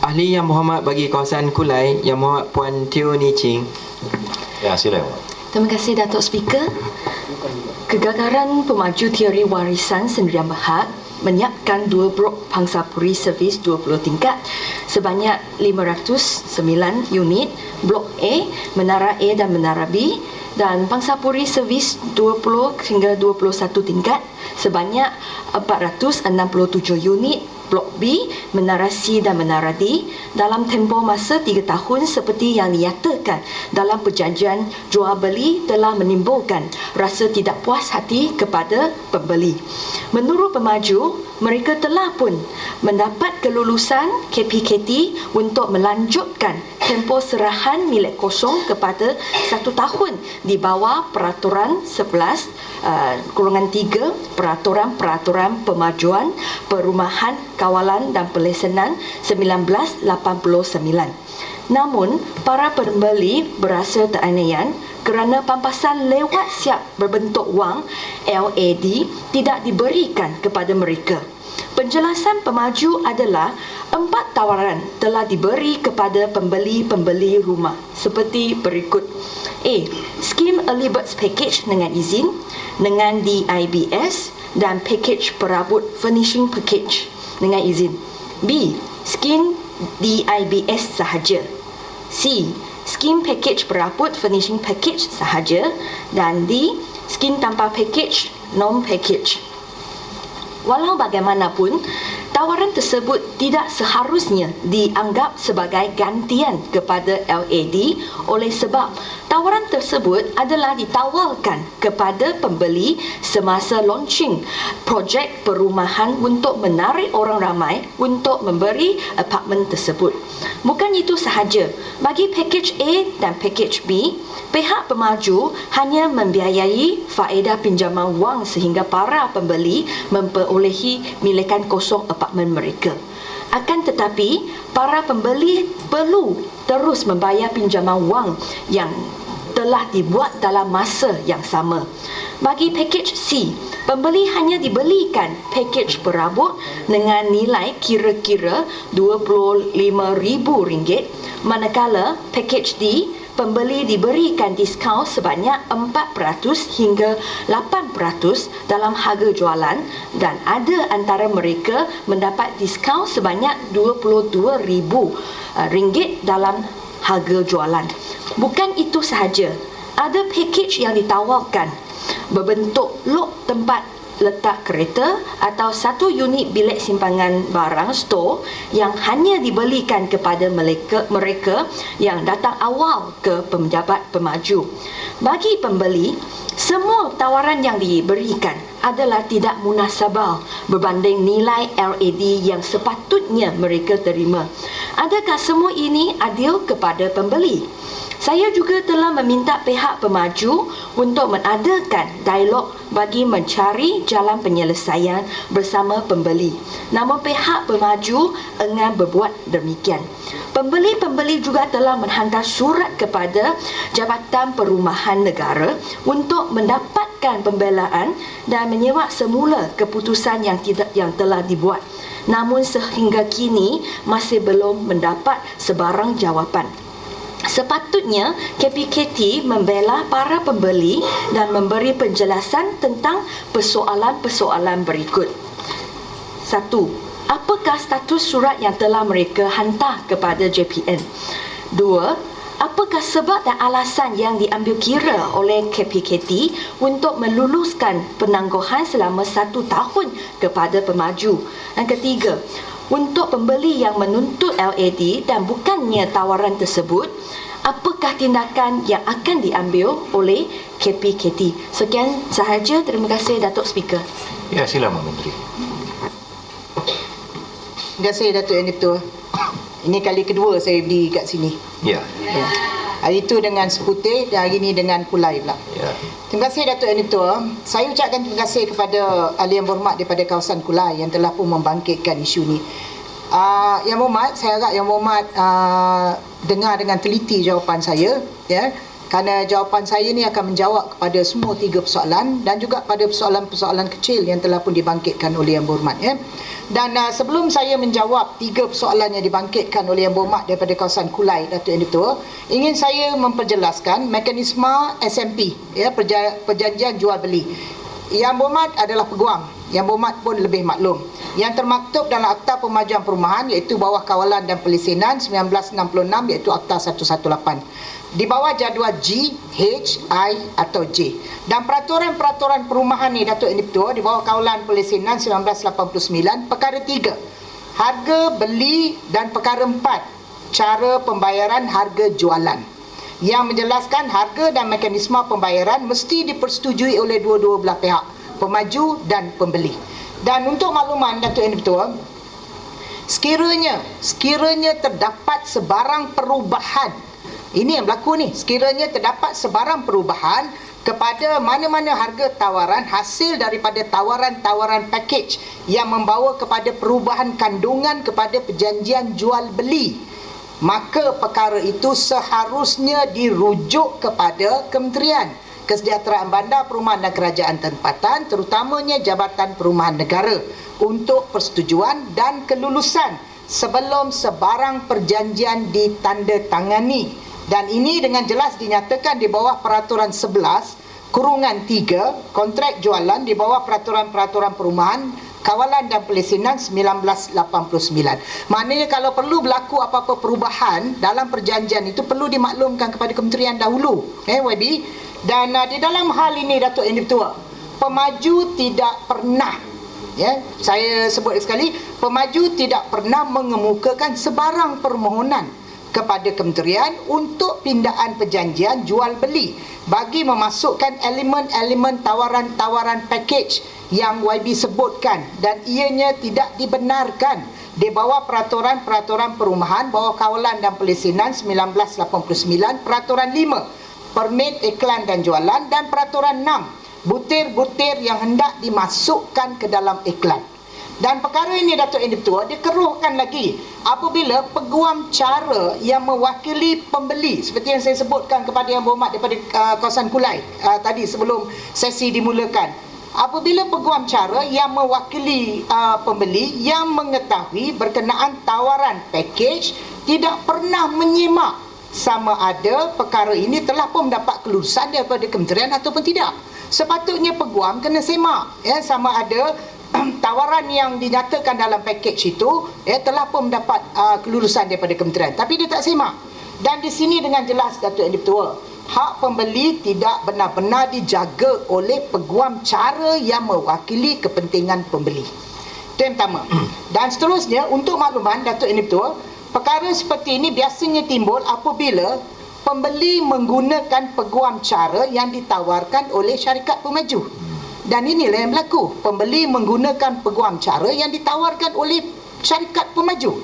Ahli Yang Berhormat bagi kawasan Kulai, Yang Berhormat Puan Teo Ni Ching. Ya, silakan. Terima kasih Datuk Speaker. Kegagaran pemaju teori warisan Sendirian Berhad menyiapkan 2 blok pangsapuri servis 20 tingkat sebanyak 509 unit, blok A, menara A dan menara B, dan pangsapuri servis 20 hingga 21 tingkat sebanyak 467 unit, blok B, menara C dan menara D dalam tempoh masa 3 tahun seperti yang dinyatakan dalam perjanjian jual beli telah menimbulkan rasa tidak puas hati kepada pembeli. Menurut pemaju, mereka telah pun mendapat kelulusan KPKT untuk melanjutkan tempoh serahan milik kosong kepada 1 tahun di bawah Peraturan 11/3 Peraturan Pemajuan Perumahan Kawalan dan Pelesenan 1989. Namun, para pembeli berasa teraniaya kerana pampasan lewat siap berbentuk wang LAD tidak diberikan kepada mereka. Penjelasan pemaju adalah 4 tawaran telah diberi kepada pembeli-pembeli rumah seperti berikut. A. Skim Early Birds Package dengan izin, dengan DIBS dan Package Perabot Furnishing Package dengan izin. B. Skim DIBS sahaja. C. Skim Package Perabot Furnishing Package sahaja. Dan D. Skim tanpa package, non-package. Walau bagaimanapun, tawaran tersebut tidak seharusnya dianggap sebagai gantian kepada LAD oleh sebab tawaran tersebut adalah ditawarkan kepada pembeli semasa launching projek perumahan untuk menarik orang ramai untuk memberi apartmen tersebut. Bukan itu sahaja, bagi pakej A dan pakej B, pihak pemaju hanya membiayai faedah pinjaman wang sehingga para pembeli memperolehi milikan kosong apartmen mereka. Akan tetapi, para pembeli perlu terus membayar pinjaman wang yang telah dibuat dalam masa yang sama. Bagi pakej C, pembeli hanya dibelikan pakej perabot dengan nilai kira-kira RM25,000, manakala pakej D, pembeli diberikan diskaun sebanyak 4% hingga 8% dalam harga jualan dan ada antara mereka mendapat diskaun sebanyak RM22,000 dalam harga jualan. Bukan itu sahaja, ada pakej yang ditawarkan berbentuk lok tempat letak kereta atau 1 unit bilik simpangan barang store yang hanya dibelikan kepada mereka yang datang awal ke penjabat pemaju. Bagi pembeli, semua tawaran yang diberikan adalah tidak munasabah berbanding nilai LAD yang sepatutnya mereka terima. Adakah semua ini adil kepada pembeli? Saya juga telah meminta pihak pemaju untuk mengadakan dialog bagi mencari jalan penyelesaian bersama pembeli. Namun pihak pemaju enggan berbuat demikian. Pembeli-pembeli juga telah menghantar surat kepada Jabatan Perumahan Negara untuk mendapatkan pembelaan dan menyemak semula keputusan yang telah dibuat. Namun sehingga kini masih belum mendapat sebarang jawapan. Sepatutnya KPKT membela para pembeli dan memberi penjelasan tentang persoalan-persoalan berikut. 1. Apakah status surat yang telah mereka hantar kepada JPN? 2. Apakah sebab dan alasan yang diambil kira oleh KPKT untuk meluluskan penangguhan selama 1 tahun kepada pemaju? Dan ketiga, untuk pembeli yang menuntut LAD dan bukannya tawaran tersebut, apakah tindakan yang akan diambil oleh KPKT? Sekian sahaja. Terima kasih Datuk Speaker. Ya, silakan Menteri. Terima kasih Datuk Yang Ketua. Ini kali kedua saya berdiri kat sini. Ya. Hari itu dengan Seputih dan hari ini dengan Kulai pula. Ya. Terima kasih Datuk Yang Ketua. Saya ucapkan terima kasih kepada ahli yang berhormat daripada kawasan Kulai yang telah pun membangkitkan isu ni. Yang berhormat, saya harap yang berhormat dengar dengan teliti jawapan saya, ya. Kerana jawapan saya ni akan menjawab kepada semua 3 persoalan dan juga pada persoalan-persoalan kecil yang telah pun dibangkitkan oleh yang berhormat, ya. Dan sebelum saya menjawab 3 persoalan yang dibangkitkan oleh Yang Berhormat daripada kawasan Kulai, Datuk Yang Ditua, ingin saya memperjelaskan mekanisme SMP, ya, perjanjian jual beli. Yang Berhormat adalah peguam, Yang Berhormat pun lebih maklum. Yang termaktub dalam Akta Pemajuan Perumahan iaitu Bawah Kawalan dan Pelesenan 1966 iaitu Akta 118. Di bawah jadual G, H, I atau J. Dan peraturan-peraturan perumahan ni Datuk Yang Ditua di bawah Kawalan Pelesenan 1989, perkara 3, harga beli, dan perkara 4, cara pembayaran harga jualan, yang menjelaskan harga dan mekanisme pembayaran mesti dipersetujui oleh dua-dua belah pihak, pemaju dan pembeli. Dan untuk makluman Datuk Yang Ditua, sekiranya terdapat sebarang perubahan, ini yang berlaku ni, sekiranya terdapat sebarang perubahan kepada mana-mana harga tawaran hasil daripada tawaran-tawaran package yang membawa kepada perubahan kandungan kepada perjanjian jual beli, maka perkara itu seharusnya dirujuk kepada Kementerian Kesejahteraan Bandar, Perumahan dan Kerajaan Tempatan, terutamanya Jabatan Perumahan Negara, untuk persetujuan dan kelulusan sebelum sebarang perjanjian ditandatangani. Dan ini dengan jelas dinyatakan di bawah Peraturan 11/3 kontrak jualan di bawah Peraturan-Peraturan Perumahan, Kawalan dan Pelesenan 1989. Maknanya kalau perlu berlaku apa-apa perubahan dalam perjanjian itu perlu dimaklumkan kepada Kementerian dahulu, YB. Dan di dalam hal ini Datuk Yang Ditua, pemaju tidak pernah, ya, saya sebut sekali, pemaju tidak pernah mengemukakan sebarang permohonan kepada Kementerian untuk pindaan perjanjian jual beli bagi memasukkan elemen-elemen tawaran-tawaran package yang YB sebutkan, dan ianya tidak dibenarkan di bawah Peraturan-Peraturan Perumahan, bawah Kawalan dan Pelesenan 1989, Peraturan 5 Permit Iklan dan Jualan, dan Peraturan 6 butir-butir yang hendak dimasukkan ke dalam iklan. Dan perkara ini Datuk Yang Ditua dikeruhkan lagi apabila peguam cara yang mewakili pembeli, seperti yang saya sebutkan kepada Yang Berhormat daripada kawasan Kulai tadi sebelum sesi dimulakan. Apabila peguam cara yang mewakili pembeli yang mengetahui berkenaan tawaran package tidak pernah menyimak sama ada perkara ini telah pun mendapat kelulusan daripada Kementerian ataupun tidak. Sepatutnya peguam kena semak, ya, sama ada tawaran yang dinyatakan dalam package itu telah pun mendapat kelulusan daripada Kementerian, tapi dia tak semak. Dan di sini dengan jelas Datuk Yang Ditua, hak pembeli tidak benar-benar dijaga oleh peguam cara yang mewakili kepentingan pembeli. Itu yang pertama. Dan seterusnya, untuk makluman Datuk Yang Ditua, perkara seperti ini biasanya timbul apabila pembeli menggunakan peguam cara yang ditawarkan oleh syarikat pemaju. Dan inilah yang berlaku. Pembeli menggunakan peguam cara yang ditawarkan oleh syarikat pemaju.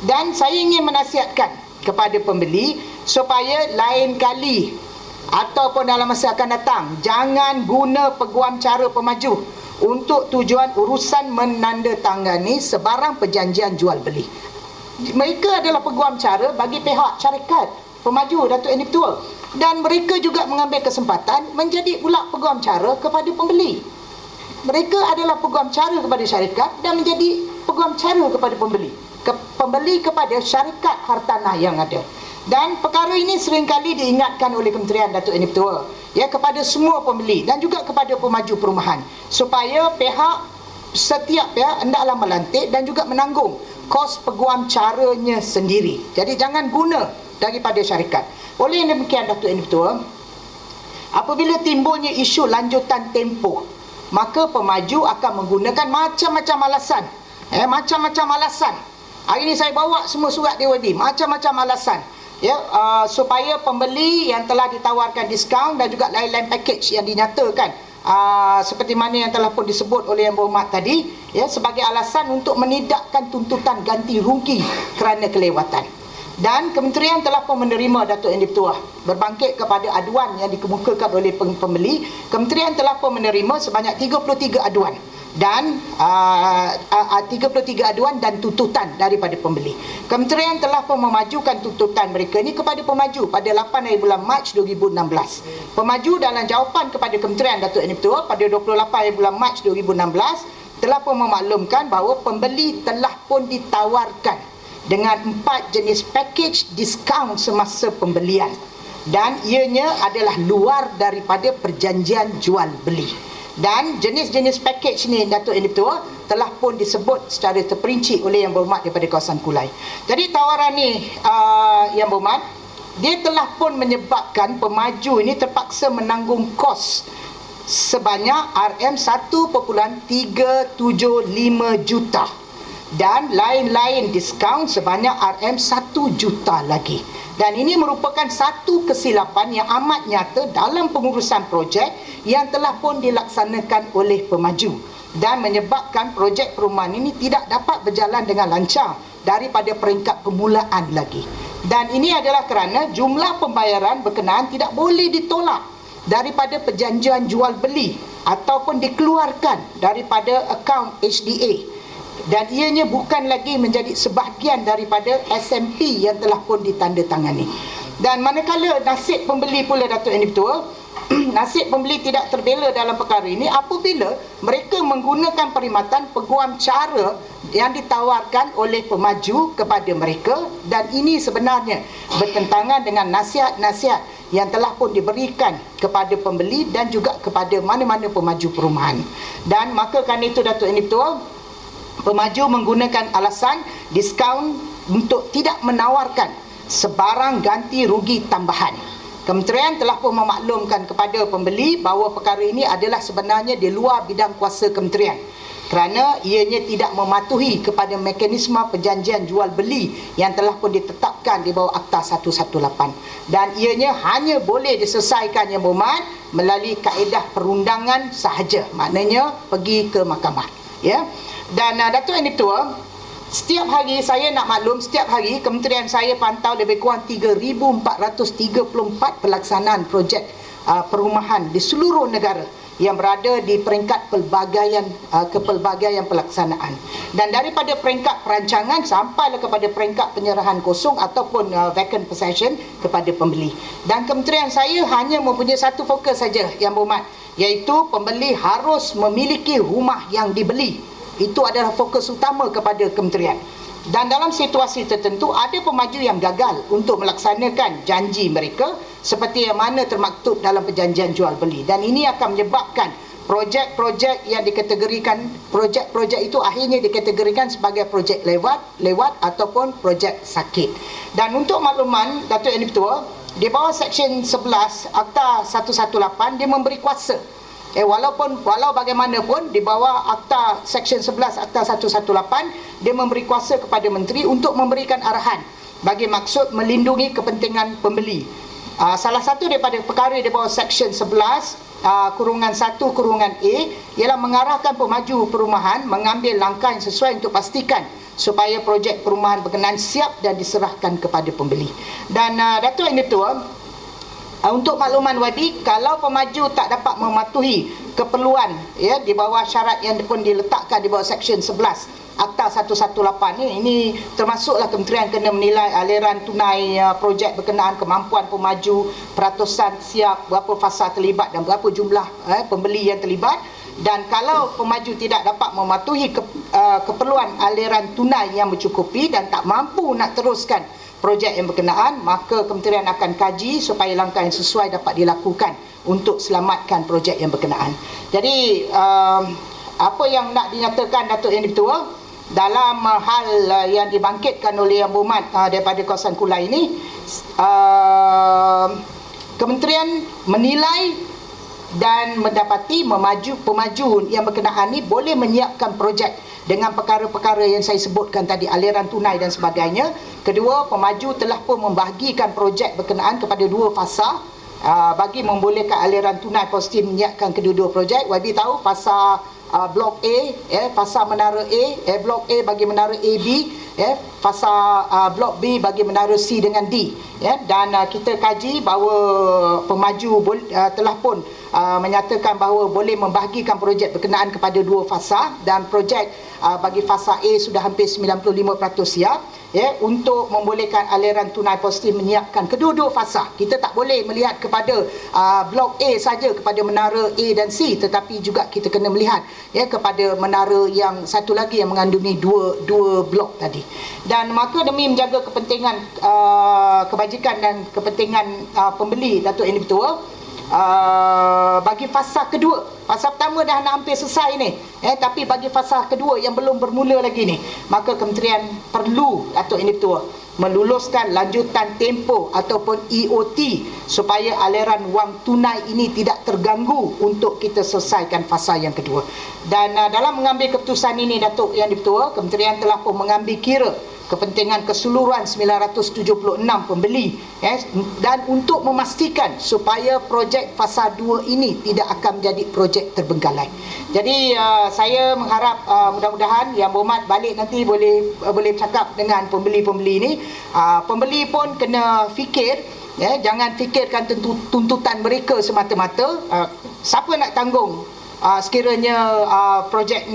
Dan saya ingin menasihatkan kepada pembeli supaya lain kali ataupun dalam masa akan datang, jangan guna peguam cara pemaju untuk tujuan urusan menandatangani sebarang perjanjian jual beli. Mereka adalah peguam cara bagi pihak syarikat pemaju, Datuk Yang Ditua. Dan mereka juga mengambil kesempatan menjadi pula peguam cara kepada pembeli. Mereka adalah peguam cara kepada syarikat dan menjadi peguam cara kepada pembeli. Pembeli kepada syarikat hartanah yang ada. Dan perkara ini seringkali diingatkan oleh Kementerian Datuk Yang Ditua, ya, kepada semua pembeli dan juga kepada pemaju perumahan, supaya setiap pihak hendaklah melantik dan juga menanggung kos peguam caranya sendiri. Jadi jangan guna daripada syarikat. Oleh yang demikian Datuk Yang Ditua, apabila timbulnya isu lanjutan tempoh, maka pemaju akan menggunakan macam-macam alasan. Macam-macam alasan. Hari ini saya bawa semua surat DWB, macam-macam alasan, ya, supaya pembeli yang telah ditawarkan diskaun dan juga lain-lain package yang dinyatakan, seperti mana yang telah pun disebut oleh Yang Berhormat tadi, ya, sebagai alasan untuk menidakkan tuntutan ganti rugi kerana kelewatan. Dan Kementerian telah pun menerima Datuk Yang Ditua berbangkit kepada aduan yang dikemukakan oleh pembeli. Kementerian telah pun menerima sebanyak 33 aduan dan 33 aduan dan tuntutan daripada pembeli. Kementerian telah pun memajukan tuntutan mereka ini kepada pemaju pada 8 hari bulan Mac 2016. Pemaju dalam jawapan kepada Kementerian Datuk Yang Ditua pada 28 hari bulan Mac 2016 telah pun memaklumkan bahawa pembeli telah pun ditawarkan dengan 4 jenis package diskaun semasa pembelian, dan ianya adalah luar daripada perjanjian jual beli. Dan jenis-jenis package ni, Datuk Yang Dipertua, telah pun disebut secara terperinci oleh Yang Berhormat daripada kawasan Kulai. Jadi tawaran ni, Yang Berhormat, dia telah pun menyebabkan pemaju ini terpaksa menanggung kos sebanyak RM1.375 juta dan lain-lain diskaun sebanyak RM1 juta lagi. Dan ini merupakan satu kesilapan yang amat nyata dalam pengurusan projek yang telah pun dilaksanakan oleh pemaju dan menyebabkan projek perumahan ini tidak dapat berjalan dengan lancar daripada peringkat permulaan lagi. Dan ini adalah kerana jumlah pembayaran berkenaan tidak boleh ditolak daripada perjanjian jual beli ataupun dikeluarkan daripada akaun HDA, dan ianya bukan lagi menjadi sebahagian daripada SMP yang telah pun ditandatangani. Dan manakala nasib pembeli pula, Datuk Yang Dipertua, nasib pembeli tidak terbela dalam perkara ini apabila mereka menggunakan perkhidmatan peguam cara yang ditawarkan oleh pemaju kepada mereka, dan ini sebenarnya bertentangan dengan nasihat-nasihat yang telah pun diberikan kepada pembeli dan juga kepada mana-mana pemaju perumahan. Dan maka kerana itu, Datuk Yang Dipertua, pemaju menggunakan alasan diskaun untuk tidak menawarkan sebarang ganti rugi tambahan. Kementerian telah pun memaklumkan kepada pembeli bahawa perkara ini adalah sebenarnya di luar bidang kuasa kementerian, kerana ianya tidak mematuhi kepada mekanisme perjanjian jual beli yang telah pun ditetapkan di bawah Akta 118, dan ianya hanya boleh diselesaikan, Yang Berhormat, melalui kaedah perundangan sahaja, maknanya pergi ke mahkamah, ya. Dan Datuk Yang Dipertua, setiap hari saya nak maklum, setiap hari kementerian saya pantau lebih kurang 3,434 pelaksanaan projek perumahan di seluruh negara yang berada di peringkat kepelbagaian pelaksanaan, dan daripada peringkat perancangan sampailah kepada peringkat penyerahan kosong ataupun vacant possession kepada pembeli. Dan kementerian saya hanya mempunyai satu fokus saja, Yang Berhormat, iaitu pembeli harus memiliki rumah yang dibeli. Itu adalah fokus utama kepada kementerian. Dan dalam situasi tertentu ada pemaju yang gagal untuk melaksanakan janji mereka seperti yang mana termaktub dalam perjanjian jual beli, dan ini akan menyebabkan projek-projek yang dikategorikan, projek-projek itu akhirnya dikategorikan sebagai projek lewat ataupun projek sakit. Dan untuk makluman, Datuk Yang Dipertua, di bawah Seksyen 11 Akta 118 dia memberi kuasa, walau bagaimanapun di bawah Akta Seksyen 11 Akta 118 dia memberi kuasa kepada menteri untuk memberikan arahan bagi maksud melindungi kepentingan pembeli. Salah satu daripada perkara di bawah Seksyen 11 _1 A ialah mengarahkan pemaju perumahan mengambil langkah yang sesuai untuk pastikan supaya projek perumahan berkenaan siap dan diserahkan kepada pembeli. Dan Datuk Yang Dipertua, untuk makluman YB, kalau pemaju tak dapat mematuhi keperluan di bawah syarat yang pun diletakkan di bawah Seksyen 11 Akta 118 ini termasuklah kementerian kena menilai aliran tunai projek berkenaan kemampuan pemaju, peratusan siap, berapa fasa terlibat dan berapa jumlah pembeli yang terlibat. Dan kalau pemaju tidak dapat mematuhi keperluan aliran tunai yang mencukupi dan tak mampu nak teruskan projek yang berkenaan, maka kementerian akan kaji supaya langkah yang sesuai dapat dilakukan untuk selamatkan projek yang berkenaan. Jadi apa yang nak dinyatakan, Datuk Yang Dipertua, dalam hal yang dibangkitkan oleh Yang Berhormat daripada kawasan Kulai ini, kementerian menilai dan mendapati pemaju yang berkenaan ini boleh menyiapkan projek dengan perkara-perkara yang saya sebutkan tadi, aliran tunai dan sebagainya. Kedua, pemaju telah pun membahagikan projek berkenaan kepada 2 fasa bagi membolehkan aliran tunai positif menyiapkan kedua-dua projek. YB tahu fasa blok A, fasa menara A, blok A bagi menara AB, fasa blok B bagi menara C dengan D, dan kita kaji bahawa pemaju telah pun menyatakan bahawa boleh membahagikan projek berkenaan kepada 2 fasa, dan projek bagi fasa A sudah hampir 95% siap, untuk membolehkan aliran tunai positif menyiapkan kedua-dua fasa. Kita tak boleh melihat kepada blok A saja, kepada menara A dan C, tetapi juga kita kena melihat kepada menara yang satu lagi yang mengandungi dua blok tadi. Dan maka demi menjaga kepentingan kebajikan dan kepentingan pembeli, Datuk Yang Di-Pertua, bagi fasa kedua, fasa pertama dah nak hampir selesai ni, tapi bagi fasa kedua yang belum bermula lagi ni, maka kementerian perlu, Datuk Yang Di-Pertua, meluluskan lanjutan tempoh ataupun EOT supaya aliran wang tunai ini tidak terganggu untuk kita selesaikan fasa yang kedua. Dan dalam mengambil keputusan ini, Datuk Yang Di-Pertua, kementerian telah pun mengambil kira kepentingan keseluruhan 976 pembeli, dan untuk memastikan supaya projek fasa 2 ini tidak akan menjadi projek terbengkalai. Jadi saya mengharap mudah-mudahan Yang Berhormat balik nanti boleh cakap dengan pembeli-pembeli ini. Pembeli pun kena fikir, jangan fikirkan tuntutan mereka semata-mata. Siapa nak tanggung sekiranya projek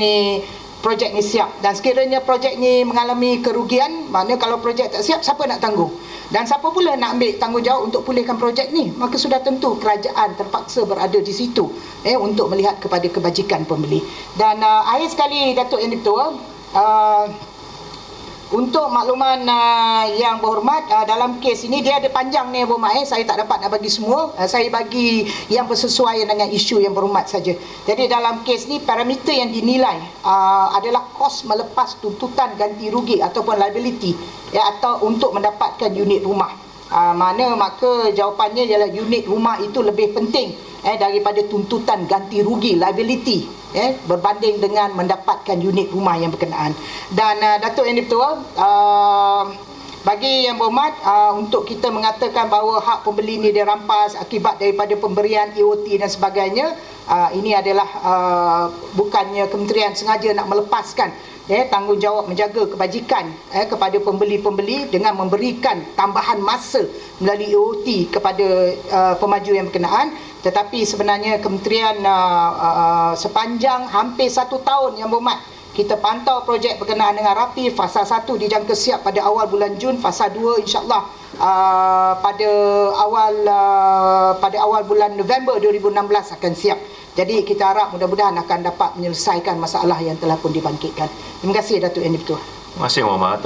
ni siap, dan sekiranya projek ni mengalami kerugian, maknanya kalau projek tak siap, siapa nak tanggung? Dan siapa pula nak ambil tanggungjawab untuk pulihkan projek ni? Maka sudah tentu kerajaan terpaksa berada di situ untuk melihat kepada kebajikan pembeli. Dan akhir sekali, Datuk Yang Di-Pertua, untuk makluman Yang Berhormat, dalam kes ini dia ada panjang ni Yang Berhormat, saya tak dapat nak bagi semua. Saya bagi yang bersesuaian dengan isu Yang Berhormat saja. Jadi dalam kes ni, parameter yang dinilai adalah kos melepas tuntutan ganti rugi ataupun liability, atau untuk mendapatkan unit rumah. Maka jawapannya ialah unit rumah itu lebih penting daripada tuntutan ganti rugi liability, berbanding dengan mendapatkan unit rumah yang berkenaan. Dan Datuk Yang Di-Pertua, bagi Yang Berhormat, untuk kita mengatakan bahawa hak pembeli ini dirampas akibat daripada pemberian EOT dan sebagainya, ini adalah bukannya kementerian sengaja nak melepaskan tanggungjawab menjaga kebajikan kepada pembeli-pembeli dengan memberikan tambahan masa melalui EOT kepada pemaju yang berkenaan. Tetapi sebenarnya kementerian sepanjang hampir 1 tahun Yang Berhormat, kita pantau projek berkenaan dengan rapi. Fasa 1 dijangka siap pada awal bulan Jun, fasa 2 insya-Allah pada awal bulan November 2016 akan siap. Jadi kita harap mudah-mudahan akan dapat menyelesaikan masalah yang telah pun dibangkitkan. Terima kasih Datuk Yang Di-Pertua. Terima kasih, Muhammad.